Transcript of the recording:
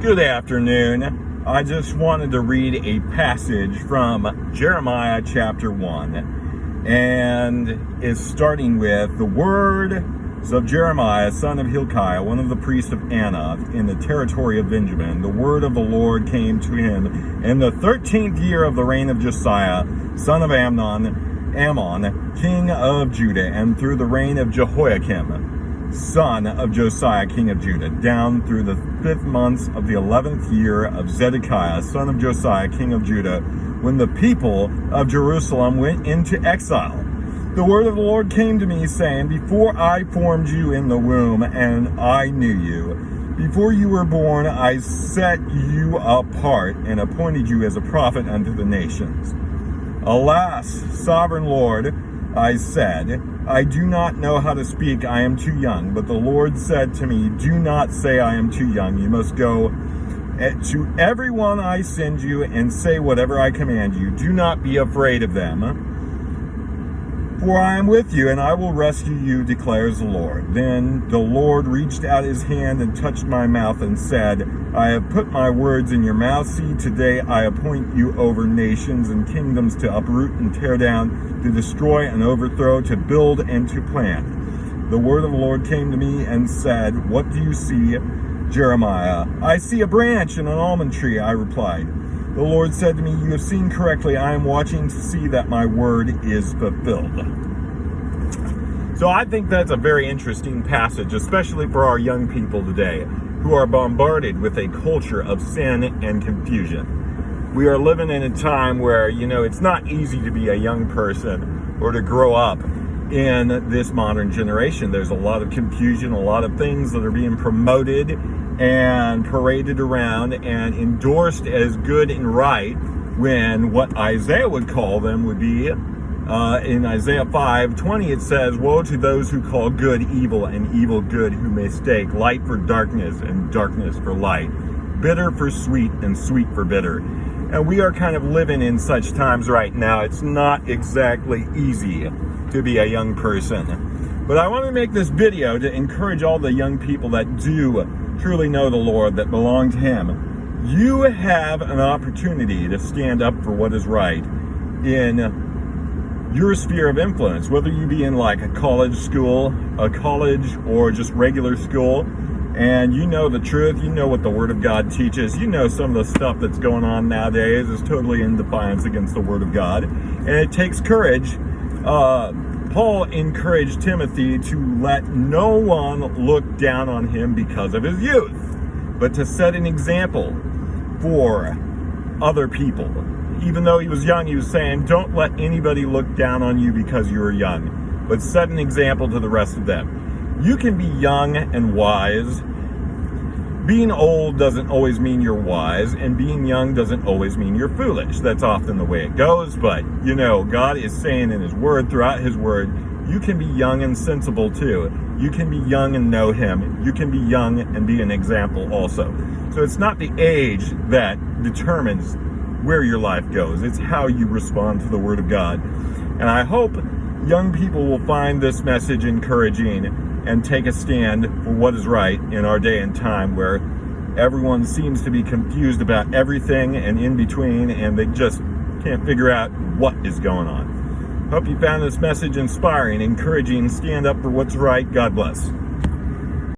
Good afternoon. I just wanted to read a passage from Jeremiah chapter 1. And it's starting with the words of Jeremiah, son of Hilkiah, one of the priests of Anath, in the territory of Benjamin. The word of the Lord came to him in the 13th year of the reign of Josiah, son of Ammon, king of Judah, and through the reign of Jehoiakim, son of Josiah, king of Judah, down through the 5th month of the 11th year of Zedekiah, son of Josiah, king of Judah, when the people of Jerusalem went into exile. The word of the Lord came to me, saying, Before I formed you in the womb, and I knew you. Before you were born, I set you apart, and appointed you as a prophet unto the nations. Alas, sovereign Lord, I said, I do not know how to speak, I am too young. But the Lord said to me, Do not say I am too young. You must go to everyone I send you and say whatever I command you. Do not be afraid of them. For I am with you, and I will rescue you, declares the Lord. Then the Lord reached out his hand and touched my mouth and said, I have put my words in your mouth. See, today I appoint you over nations and kingdoms to uproot and tear down, to destroy and overthrow, to build and to plant. The word of the Lord came to me and said, What do you see, Jeremiah? I see a branch and an almond tree, I replied. The Lord said to me, You have seen correctly. I am watching to see that my word is fulfilled. So I think that's a very interesting passage, especially for our young people today, who are bombarded with a culture of sin and confusion. We are living in a time where, it's not easy to be a young person or to grow up in this modern generation. There's a lot of confusion, a lot of things that are being promoted and paraded around and endorsed as good and right, when what Isaiah would call them would be, in Isaiah 5:20, it says, Woe to those who call good evil and evil good, who mistake light for darkness and darkness for light, bitter for sweet and sweet for bitter. And we are kind of living in such times right now. It's not exactly easy to be a young person. But I want to make this video to encourage all the young people that do truly know the Lord, that belong to Him. You have an opportunity to stand up for what is right in your sphere of influence, whether you be in like a college, or just regular school, and you know the truth, you know what the Word of God teaches, you know some of the stuff that's going on nowadays is totally in defiance against the Word of God, and it takes courage. Paul encouraged Timothy to let no one look down on him because of his youth, but to set an example for other people. Even though he was young, he was saying, don't let anybody look down on you because you were young, but set an example to the rest of them. You can be young and wise. Being old doesn't always mean you're wise, and being young doesn't always mean you're foolish. That's often the way it goes, but God is saying in His Word, throughout His Word, you can be young and sensible too. You can be young and know Him. You can be young and be an example also. So it's not the age that determines where your life goes. It's how you respond to the Word of God. And I hope young people will find this message encouraging and take a stand for what is right in our day and time, where everyone seems to be confused about everything and in between, and they just can't figure out what is going on. Hope you found this message inspiring, encouraging. Stand up for what's right. God bless.